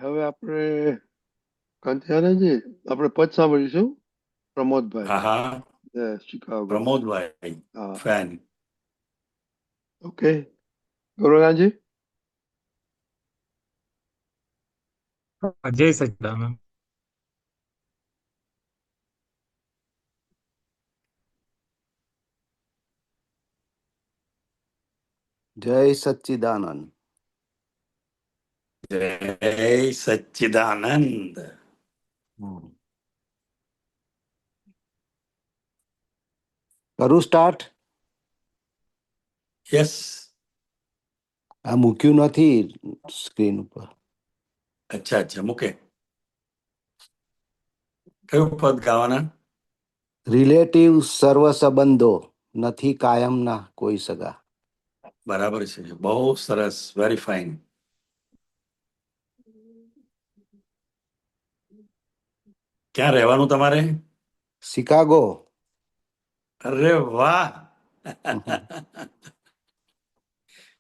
હવે આપણે કાંતિયાનાજી આપણે પદ સાંભળીશું. પ્રમોદભાઈ, હા હા, શિકાગો. પ્રમોદભાઈ હા, ફેન. ઓકે. ગૌરવરાજી. જય સચિદાનંદ. જય સચ્ચિદાનંદ. જય સચ્ચિદાનંદ. કરું સ્ટાર્ટ? યસ. આ મૂક્યું નથી સ્ક્રીન ઉપર. અચ્છા અચ્છા, મૂકે. કયું પદ ગાવાના? રિલેટિવ સર્વ સંબંધો નથી કાયમના કોઈ સગા. બરાબર છે, બહુ સરસ, વેરી ફાઇન. ક્યાં રહેવાનું તમારે? શિકાગો. અરે વાહ.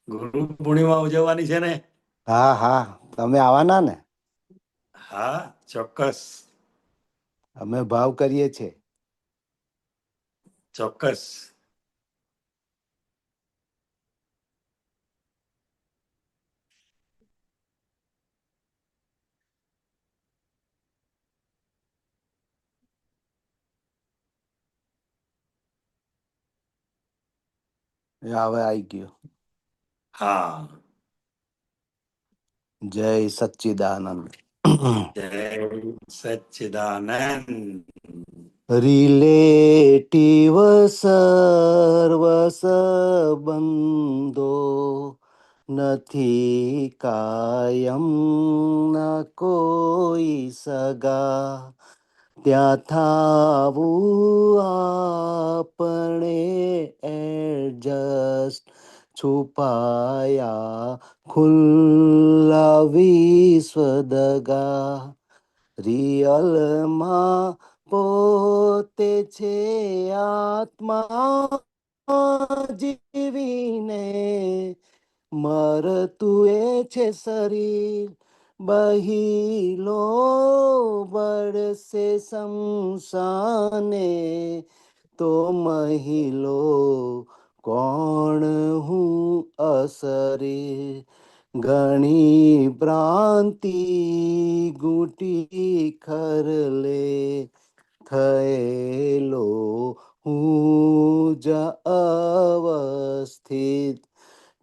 ગુરુ પૂર્ણિમા ઉજવવાની છે ને? હા હા, તમે આવવાના ને? હા, ચોક્કસ અમે ભાવ કરીએ છીએ. ચોક્કસ. હવે આવી ગયું. હા. જય સચ્ચિદાનંદ. જય સચ્ચિદાનંદ. રિલેટિવ સર્વ સંબંધો નથી કાયમ ના કોઈ સગા. ત્યાં થાવું આપણે એડજસ્ટ, છુપાયા ખુલ્લા વિશ્વદગા. રિયલમાં પોતે છે આત્મા જીવીને, મરતું એ છે શરીર. બહિલો બળસે શમશાને, તો મહિલો કોણ હું અસરીર. ઘણી ભ્રાંતિ ગુટી ખરલે, થયેલો હું જ અવસ્થિત.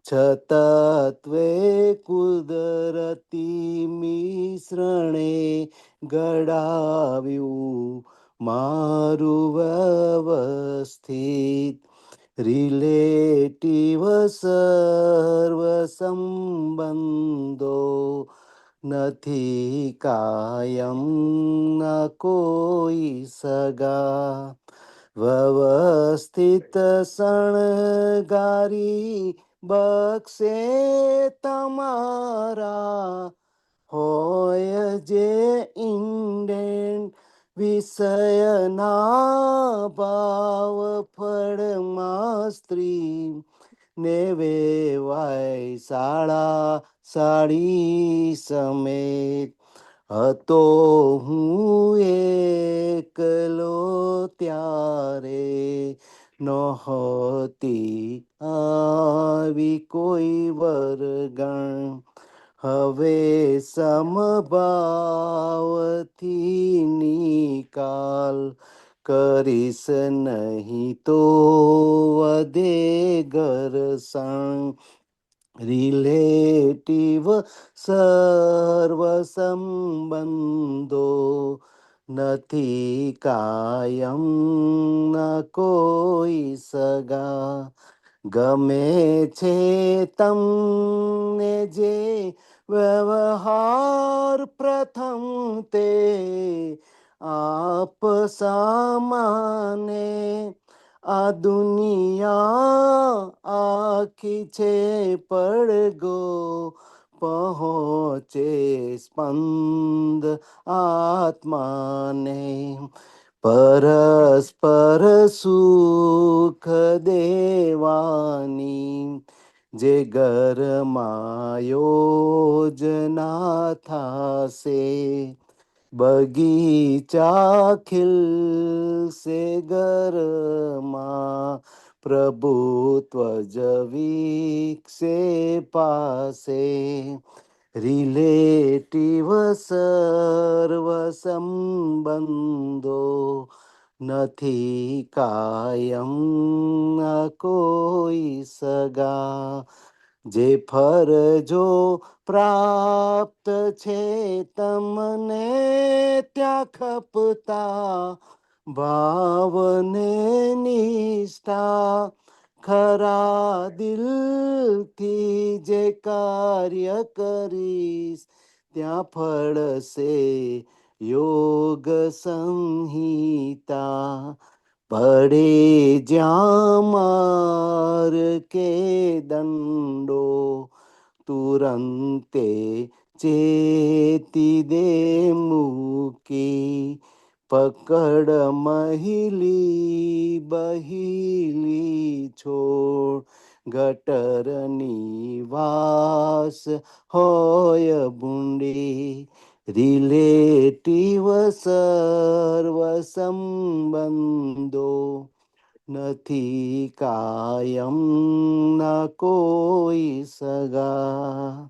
છતત્વે કુદરતી મિશ્રણે ઘડાવ્યું મારું વ્યવસ્થિત. રિલેટિવ સર્વ સંબંધો નથી કાયમ ના કોઈ સગા. વ્યવસ્થિત શણગારી બક્ષે તમારા, હોય જે ઇન્ડેન્ટ વિષયના ભાવ ફળમાં સ્ત્રી. ને વેવાય શાળા સાડી સમેત. હતો હું એકલો ત્યારે, નહોતી આવી કોઈ વરગણ. હવે સમભાવથી નિકાલ, કરીશ નહીં તો વધે ઘર્ષણ. રિલેટિવ સર્વ સંબંધો નથી કાયમ ના કોઈ સગા. ગમે છે તમને જે વ્યવહાર પ્રથમ તે, આપ સામાને. આ દુનિયા આખી છે પડગો, પહોંચે સ્પંદ આત્માને. પરસ્પર સુખ દેવાની જે ઘરમાં યોજના થાશે બગીચા ખીલશે ઘરમાં પ્રભુત્વ જ વિકસે પાસે રિલેટિવ સર્વ સંબંધો નથી કાયમ આ કોઈ સગા જે ફરજો પ્રાપ્ત છે તમને ત્યાં ખપતા ભાવને નિષ્ઠા ખરા દિલથી જે કાર્ય કરીશ ત્યાં ફળશે યોગ સંહિતા પડે જ્યાં માર કે દંડો તુરંતે ચેતી દે મૂકી પકડ મહિલી બહિલી છોડ ગટરની વાસ હોય ભૂંડી રિલેટિવ સર્વ સંબંધો નથી કાયમ ના કોઈ સગા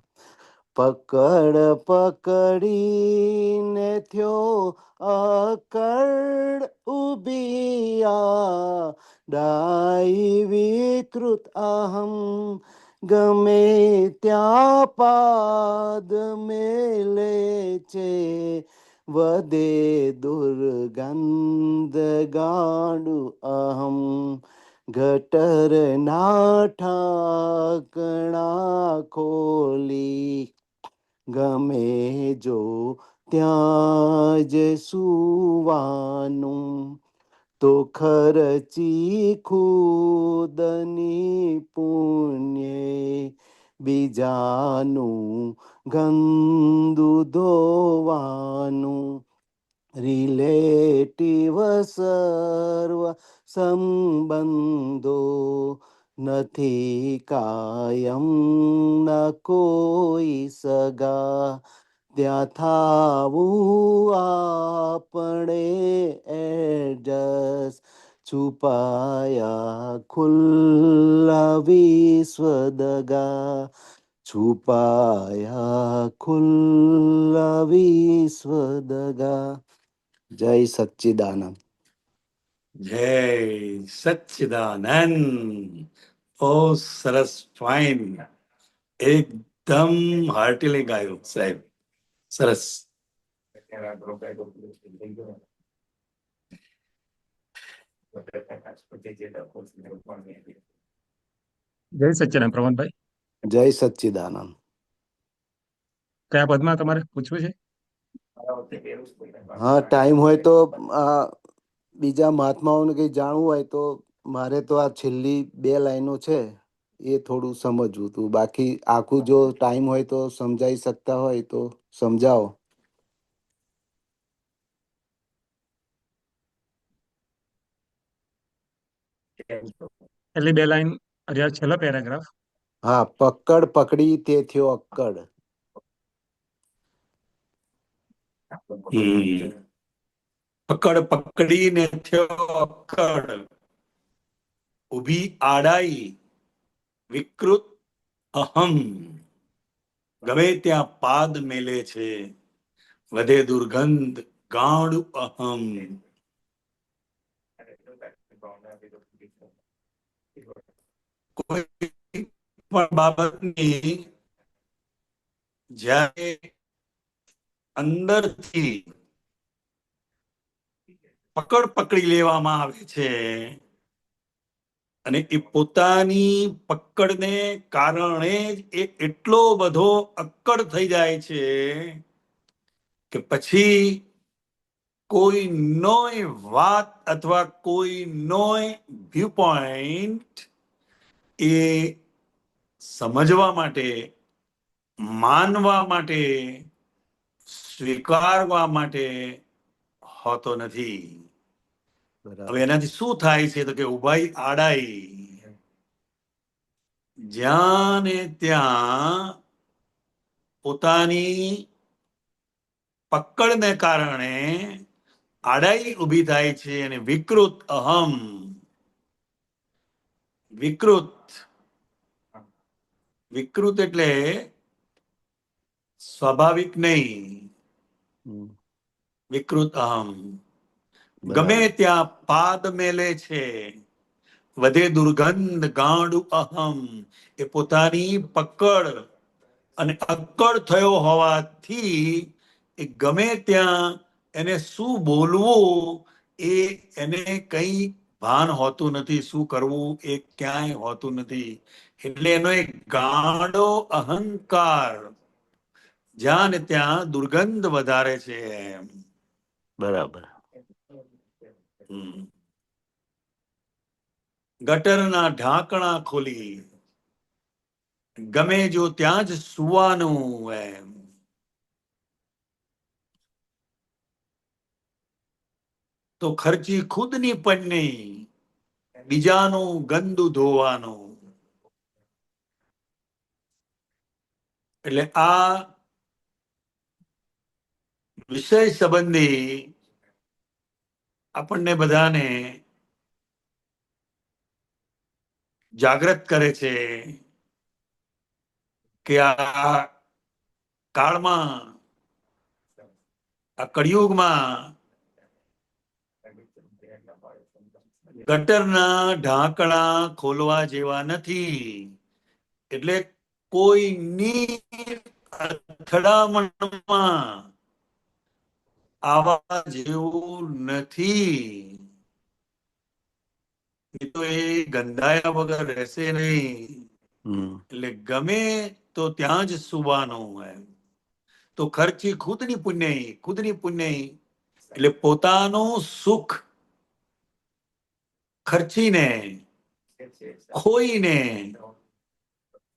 પકડ પકડીને થયો અકડ ઉભિયા ડાઈ વિકૃત અહમ ગમે ત્યાં પાદ મેલે છે વધે દુર્ગંધ ગાડુ અહમ ગટર ના ઢાંકણા ખોલી ગમે જો ત્યાં જ સુવાનું તો ખર્ચી ખુદની પુણ્ય બીજાનું ગંદુ ધોવાનું રિલેટિવ સર્વ સંબંધો નથી કાયમ ના કોઈ સગા ત્યાં થાવું આપણે એડજસ્ટ છુપાયા ખુલ્લા વિશ્વદગા છુપાયા ખુલ્લા વિશ્વદગા જય સચ્ચિદાનંદ જય સચ્ચિદાનંદ. બહુ સરસ, ફાઇન, એકદમ હાર્ટીલી ગાયું સાહેબ, સરસ. જય સચ્ચિદાનંદ પ્રમોદભાઈ. જય સચ્ચિદાનંદ. કયા પદમાં તમારે પૂછવું છે? હા, ટાઈમ હોય તો બીજા મહાત્માઓને કંઈ જાણવું હોય તો મારે તો આ છેલ્લી 2 લાઈનો છે એ થોડું સમજવું હતું. બાકી આખું જો ટાઈમ હોય તો સમજાઈ શકતા હોય તો સમજાવો. છેલ્લી 2 લાઈન, છેલ્લો પેરેગ્રાફ. હા, પકડ પકડી તે થયો અક્કડ. પકડ પકડીને થયો અક્કડ, ઊભી આડાઈ વિકૃત અહમ, ગમે ત્યાં પાદ મેલે છે વધે દુર્ગંધ ગાઢ અહમ. કોઈ પણ બાબતની જ્યારે અંદરથી પકડ પકડી લેવામાં આવે છે અને એ પોતાની પકડને કારણે જ એ એટલો બધો અક્કડ થઈ જાય છે કે પછી કોઈ નોય વાત અથવા કોઈ નોય વ્યૂ પોઈન્ટ એ સમજવા માટે, માનવા માટે, સ્વીકારવા માટે હોતો નથી. હવે એનાથી શું થાય છે તો કે ઉભાઈ આડાઈ, જ્યાં ને ત્યાં પોતાની પકડને કારણે આડાઈ ઊભી થાય છે અને વિકૃત અહમ, વિકૃત એટલે સ્વાભાવિક નહીં, હમ. વિકૃત અહમ ગમે બરાબર. ત્યાં પાદ મેલે છે, વધે દુર્ગંધ ગાંડું અહમ. એ પોતાની પકડ અને અક્કડ થયો હોવાથી એ ગમે ત્યાં એને શું બોલવું એ એને કઈ ભાન હોતું નથી, શું કરવું એ ક્યાંય હોતું નથી. એટલે એનો એક ગાંડો અહંકાર, જ્યાં ને ત્યાં દુર્ગંધ વધારે છે એમ. બરાબર. ગટરના ઢાંકણા ખોલી ગમે જો ત્યાં જ સુવાનું એમ. તો ખર્ચી ખુદની પણ નહીં, બીજાનું ગંદુ ધોવાનું. એટલે આ વિષય સંબંધી આપણને બધાને જાગૃત કરે છે કે આ કાળમાં, આ કળિયુગમાં ગટરના ઢાંકણા ખોલવા જેવા નથી. એટલે કોઈની અથડામણમાં આવા જેવું નથી. એ તો એ ગંધાયા વગર રહેશે નહીં. હમ. એટલે ગમે તો ત્યાં જ સુવાનું એમ. તો ખર્ચી ખુદની પુણ્ય એટલે પોતાનું સુખ ખર્ચીને, ખોઈને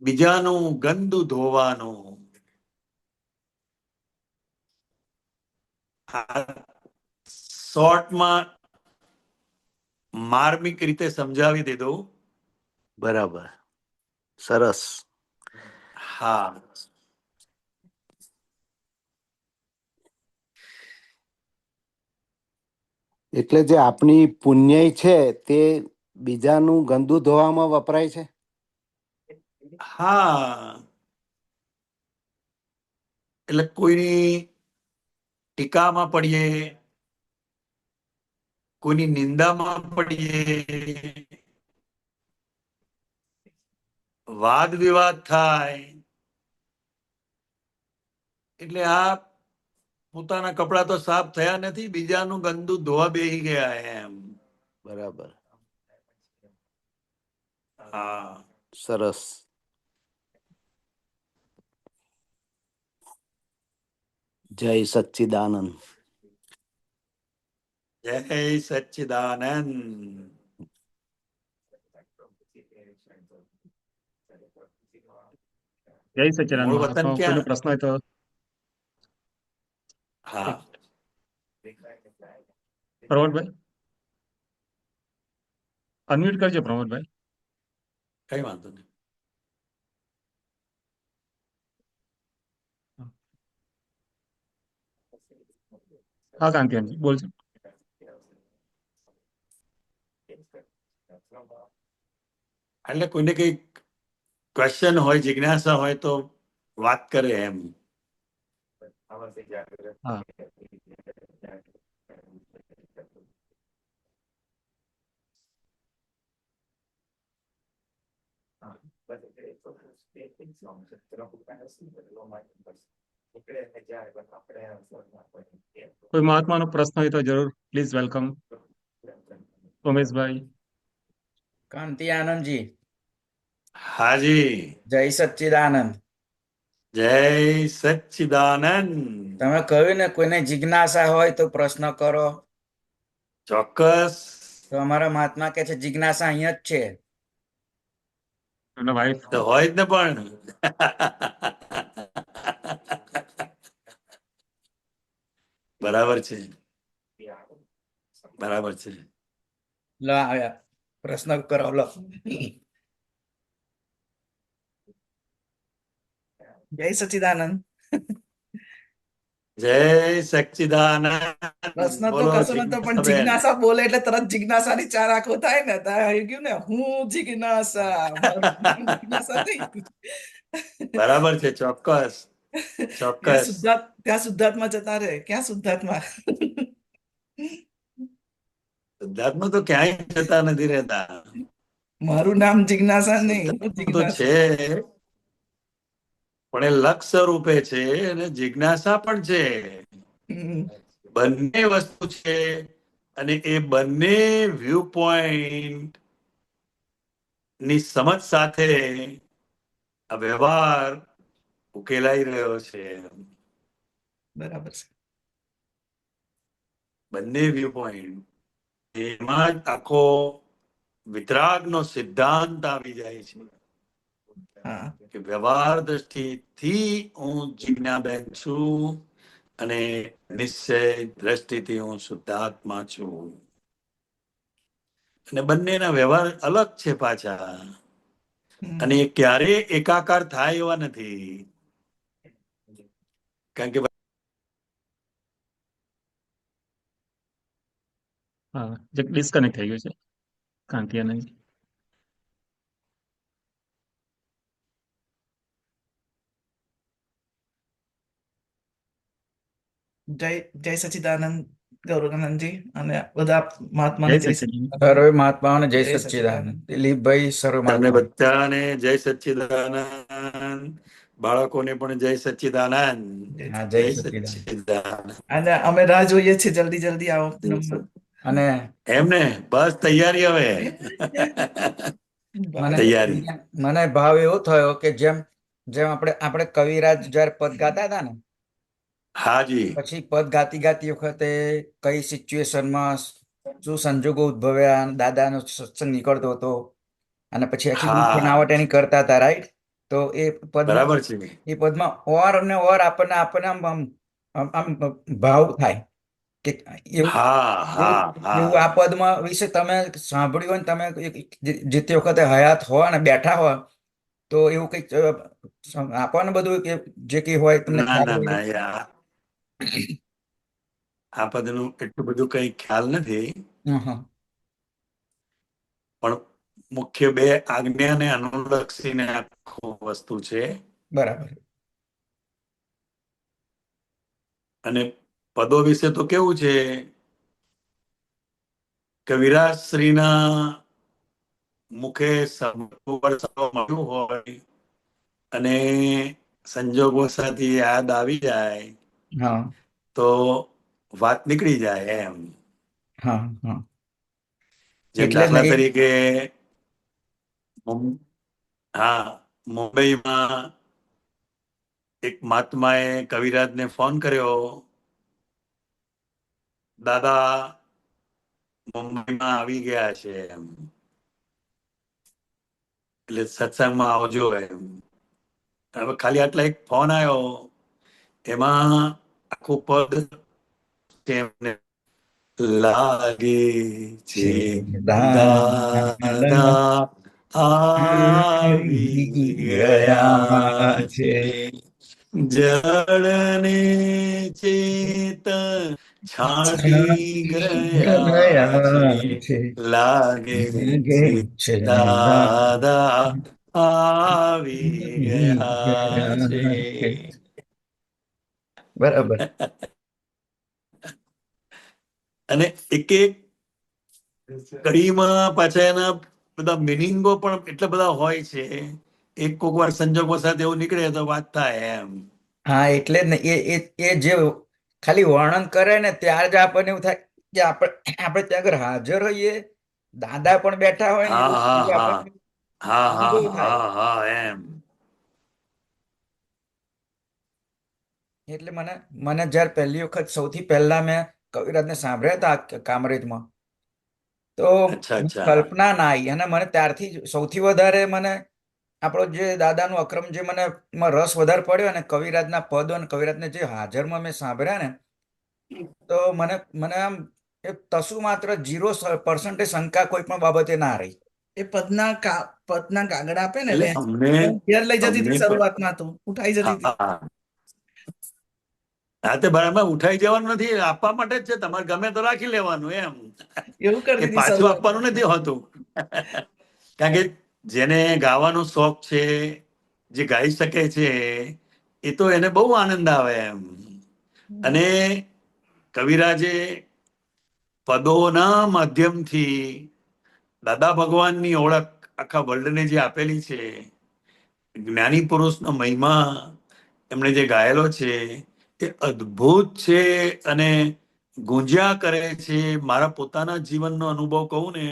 બીજાનું ગંદુ ધોવાનું. શોર્ટમાં માર્મિક રીતે સમજાવી દીધું. બરાબર. સરસ. હા. એટલે જે આપણી પુણ્ય છે તે બીજાનું ગંદુ ધોવામાં વપરાય છે. હા, એટલે કોઈની ટીકામાં પડીએ, કોઈની નિંદામાં પડીએ, વાદ વિવાદ થાય, એટલે આ પોતાના કપડા તો સાફ થયા નથી, બીજાનું ગંદુ ધોવા બેસી ગયા એમ. બરાબર. હા. સરસ. જય સચ્ચિદાનંદ. જય સચ્ચિદાનંદ. જય સચ્ચિદાનંદ. મૂળ વતન મહાત્માઓ કોઈનો ક્યાં? પ્રશ્ન હોય તો હા. પ્રમોદભાઈ અનમ્યુટ કરજો. પ્રમોદભાઈ કઈ વાંધો નહીં. હા કાંતિયાનજી બોલજો. એટલે કોઈને કઈ ક્વેશ્ચન હોય, જિજ્ઞાસા હોય તો વાત કરે એમ. હા. કોઈ મહાત્માનો પ્રશ્ન હોય તો જરૂર પ્લીઝ વેલકમ. ઉમેશભાઈ. કાંતિ આનંદજી, હાજી. જય સચ્ચિદાનંદ. જય સચ્ચિદાનંદ. તમે કહ્યું ને કોઈને જિજ્ઞાસા હોય તો પ્રશ્ન કરો. ચોક્કસ. તો અમારા મહાત્મા કે છે જિજ્ઞાસા અહીંયા જ છે. એમના વાઈફ. તો હોય જ ને પણ. બરાબર છે, બરાબર છે. લો આવ્યા પ્રશ્ન કરો લો. જય સચ્ચિદાનંદ. જય સચ્ચિદાનંદ. પ્રશ્ન તો બોલો કશો નતો, પણ જિજ્ઞાસાબેન. જિજ્ઞાસા બોલે એટલે તરત જિજ્ઞાસાની ચાર આંખો થાય ને, ત્યાં આવી ગયું ને, હું જિજ્ઞાસા, મારું નામ જિજ્ઞાસા નહીં. બરાબર છે, ચોક્કસ ત્યાં ચોક્કસ. શુદ્ધાત્મા જતા રહે. ક્યાં શુદ્ધાત્મા? સિદ્ધાર્થમાં તો ક્યાંય જતા નથી રહેતા. મારું નામ જિજ્ઞાસા નહીં, હું સિદ્ધાર્થમાં તો જિજ્ઞાસા. છે, પણ એ લક્ષ્ય રૂપે છે અને જિજ્ઞાસા પણ છે. હમ. બંને વસ્તુ છે અને એ બંને વ્યૂ પોઈન્ટ ની સમજ સાથે આ વ્યવહાર ઉકેલાઈ રહ્યો છે. બરાબર છે. બંને વ્યૂ પોઈન્ટ, એમાં જ આખો વિતરાગનો સિદ્ધાંત આવી જાય છે હા. કે વ્યવહાર દ્રષ્ટિથી હું જિજ્ઞાબેન છું અને નિશ્ચય દ્રષ્ટિથી હું શુદ્ધાત્મા છું. અને બંનેના વ્યવહાર અલગ છે પાછા, હમ. અને એ ક્યારે એકાકાર થાય એવા નથી. કારણ કે હા, ડિસ્કનેક્ટ થઈ ગયું છે કાંતિ આનંદજી. જય જય સચ્ચિદાનંદ ગૌરવાનંદજી અને બધા જય મહાત્માને જય સચ્ચિદાનંદ. સચ્ચિદાનંદ. સર્વે મહાત્માઓને જય જય સચ્ચિદાનંદ. સચ્ચિદાનંદ. દિલીપભાઈ સર્વે તમને મહાત્મા. બધાને જય સચ્ચિદાનંદ, બાળકોને પણ જય સચ્ચિદાનંદ. જય હા, જય જય સચ્ચિદાનંદ. સચ્ચિદાનંદ. સચ્ચિદાનંદ. અને અમે રાહ જોઈએ છીએ, જલ્દી જલ્દી આવો જમવા. અને એમને બસ તૈયારી હવે. મને તૈયારી. મને ભાવ એવો થયો કે જેમ જેમ આપણે કવિરાજ જયારે પદ ગાતા હતા ને, હાજી. પછી પદ ગાતી ગાતી વખતે કઈ સિચ્યુએશનમાં શું સંજોગો ઉદ્ભવ્યા અને દાદાનો સત્સંગ નીકળતો હતો, અને પછી આખી બનાવટ એની કરતા હતા, રાઈટ? તો એ પદમાં બરાબર છે. એ પદમાં ઓર અને ઓર આપણને આપણને આમ ભાવ થાય કે એવું હા હા એવું આ હા. પદમાં વિશે તમે સાંભળ્યું હોય ને, તમે જે તે વખતે હયાત હો અને બેઠા હો, તો એવું કંઈક આપણને બધું કે જે કંઈ હોય તમને ના ખ્યાલ ના હોય. ના યાર, આ પદનું એટલું બધું કઈ ખ્યાલ નથી, હં. પણ મુખ્ય બે આજ્ઞાને અનુલક્ષીને આખું વસ્તુ છે. બરાબર. અને પદો વિશે તો કેવું છે, કવિરાજ શ્રીના મુખે મળ્યું હોય અને સંજોગવશાથી યાદ આવી જાય હા તો વાત નીકળી જાય એમ. હા હા. જેમ એટલે જ ને દાખલા એ તરીકે હા, મુંબઈમાં એક મહાત્માએ કવિરાજને ફોન કર્યો, દાદા મુંબઈમાં આવી ગયા છે એમ, એટલે સત્સંગમાં આવજો એમ. હવે ખાલી આટલા એક ફોન આવ્યો, એમાં આખું પદ એમને લાગે છે દાદા આવી ગયા છે, જળને ચેતન છાંટી ગયા છે, લાગે છે દાદા આવી ગયા છે. બરાબર. અને એક એક કડીમાં પાછા એના બધા મિનિંગો પણ એટલા બધા હોય છે, એક કોક વાર સંજોગો સાથે એવું નીકળે તો વાત થાય એમ. હા, એટલે જ ને એ જે ખાલી વર્ણન કરે ને ત્યારે જ આપણને એવું થાય કે આપણે ત્યાં આગળ હાજર હોઈએ, દાદા પણ બેઠા હોય ને, હા એવું હા એવું હા આપણને હા હા અનુભવ થાય. હા હા એમ. એટલે મને જ્યારે પહેલી વખત સૌથી પહેલા મેં કવિરાજને સાંભળ્યા હતા કામરેજમાં, તો અચ્છા અચ્છા. કલ્પના ના આવી, અને મને ત્યારથી જ સૌથી વધારે મને આપણો જે દાદાનું અક્રમ જે મને એમાં રસ વધારે પડ્યો, અને કવિરાજના પદો અને કવિરાજને જે હાજરમાં મેં સાંભળ્યા ને, તો મને આમ એ તસુ માત્ર 0% શંકા કોઈ પણ બાબતે ના રહી. એ પદના કાગડા આપે ને એટલે બેન, અમને હું ઘેર લઈ જતી હતી અમને શરૂઆતમાં, તો ઉઠાઈ જતી હતી. હા હા તે બરાબર ઉઠાઈ જવાનું નથી, આપવા માટે જ છે, તમારે ગમે તો રાખી લેવાનું એમ, એવું એ કરતી હતી પાછું આપવાનું શરૂઆતમાં. નથી હોતું. કારણ કે જેને ગાવાનો શોખ છે, જે ગાઈ શકે છે, એ તો એને બહુ આનંદ આવે એમ. અને કવિરાજે પદોના માધ્યમથી દાદા ભગવાનની ઓળખ આખા વર્લ્ડને જે આપેલી છે, જ્ઞાની પુરુષનો મહિમા એમણે જે ગાયેલો છે એ અદ્ભુત છે અને ગુંજ્યા કરે છે. મારા પોતાના જીવનનો અનુભવ કહું ને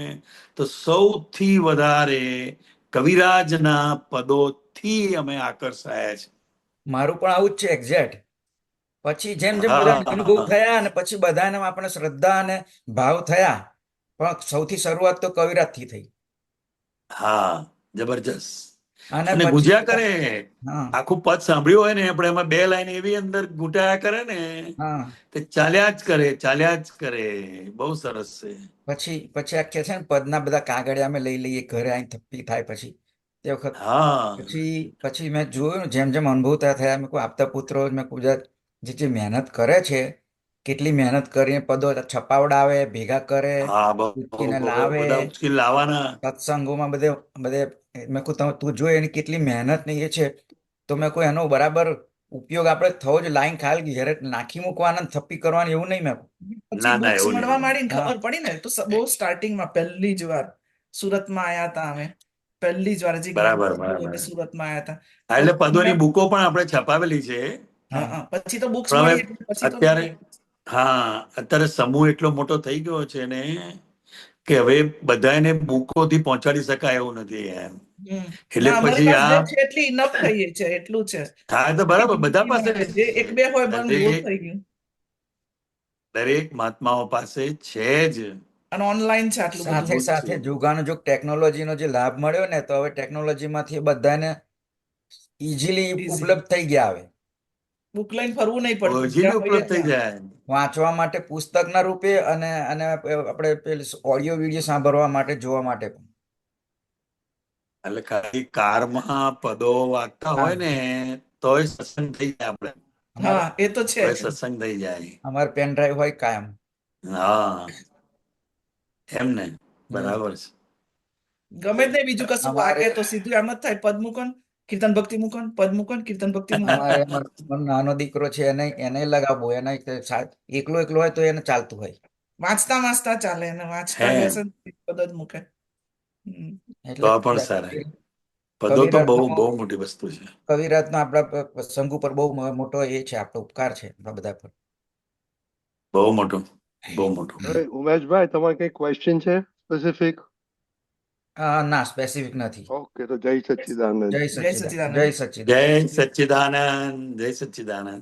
તો સૌથી વધારે કવિરાજના પદોથી અમે આકર્ષાયા છે. મારું પણ આવું જ છે એક્ઝેક્ટ. પછી જેમ જેમ બધા અનુભવ હા થયા અને પછી બધાને આપણે શ્રદ્ધા અને ભાવ થયા, પણ સૌથી શરૂઆત તો કવિરાજથી થઈ. હા જબરજસ્ત. અને અને પછી ગુંજ્યા કરે, હા આખું પદ સાંભળ્યું હોય ને આપણે, એમાં 2 લાઈન એવી અંદર ઘૂંટાયા કરે ને હા તે ચાલ્યા જ કરે, ચાલ્યા જ કરે. બહુ સરસ છે. પછી આ કે છે ને પદના બધા કાગળિયા અમે લઈ લઈએ ઘરે આવીને થપ્પી થાય પછી તે વખત. હા પછી મેં જોયું જેમ જેમ અનુભવ થયા મેં કોઈ આપતા પુત્રો મેં ગુજરાત જે મહેનત કરે છે, કેટલી મહેનત કરીને પદો છપાવડાવે, ભેગા કરે, હા ઉચકીને લાવે, બધા ઉચકી લાવવાના. સત્સંગોમાં બધે બધે મેં કહું તું જો એની કેટલી મહેનત ને એ છે, તો મેં કોઈ એનો બરાબર ઉપયોગ આપણે થવો જ, લાઈન ખાલી ઘરે નાખી મૂકવાના ને થપ્પી કરવાની એવું નહીં. મેં પછી ના ના બુક્સ એવું મળવા નહીં. માંડી ને હા ખબર પડી ને, તો બહુ સ્ટાર્ટિંગમાં પહેલી જ વાર સુરતમાં આયા હતા અમે, પહેલી જ વાર હજી બરાબર જ્ઞાન બરાબર. સુરતમાં આયા હતા. હા, તો એટલે પદોની બુકો પણ આપણે છપાવેલી છે. હા પછી તો બુક્સ પણ હવે મળી એટલે પછી તો અત્યારે અત્યારે સમૂહ એટલો મોટો થઈ ગયો છે ને કે હવે બધાને બુકોથી પહોંચાડી શકાય એવું નથી એમ. એટલે ના, અમારી પછી પાસે આ જે છે એટલી ઇનફ થઈએ છે, એટલું છે. હા તો બરાબર બધા પાસે જે એક બે હોય પણ બહુ દરેક થઈ ગયું. દરેક મહાત્માઓ પાસે છે જ. અને ઓનલાઈન છે આટલું બધું. સાથે સાથે જોગાનો જો ટેકનોલોજીનો જે લાભ મળ્યો ને, તો હવે ટેકનોલોજીમાંથી બધાને ઇઝીલી Easy. ઉપલબ્ધ થઈ ગયા. આવે બુક લઈને ફરવું નહીં પડતું, ઇઝીલી જ્યાં હોઈએ ઉપલબ્ધ થઈ ત્યાં. જાય. વાંચવા માટે પુસ્તકના રૂપે અને અને આપણે પેલું ઓડિયો વિડીયો સાંભળવા માટે, જોવા માટે પણ. એટલે ખાલી કારમાં પદો વાગતા હા હોય ને તોય સત્સંગ થઈ જાય આપણે, અમારે હા, એ તો છે તોય જ. સત્સંગ થઈ જાય. અમારે પેન ડ્રાઈવ હોય કાયમ. હા એમ ને, હમ. બરાબર છે. ગમે તે બીજું કશું અમારે વાગે તો સીધું એમ જ થાય, પદ મૂકો ને, કીર્તન ભક્તિ મૂકો ને, પદ મૂકો ને, કીર્તન ભક્તિ મૂકો. અમારે મારો નાનો દીકરો છે, એને એને લગાવવો, એને એકલો એકલો હોય તો એને ચાલતું હોય. વાંચતા વાંચતા ચાલે, અને હે વાંચતા બેસે ને પદ જ મૂકે. તો એટલે પણ સારા. પદો તો કવિરાજનો બહુ મોટી વસ્તુ છે. કવિરાજનો આપણા સંઘ ઉપર બહુ મોટો એ છે, આપણો ઉપકાર છે આપણા બધા પર. બહુ મોટું, બહુ મોટું. હવે ઉમેશભાઈ, તમારે કઈ ક્વેશ્ચન છે સ્પેસિફિક? ના, સ્પેસિફિક નથી. ઓકે, તો જય સચ્ચિદાનંદ. જય જય સચ્ચિદાનંદ, સચ્ચિદાનંદ. જય જય સચ્ચિદાનંદ. સચ્ચિદાનંદ, જય સચ્ચિદાનંદ.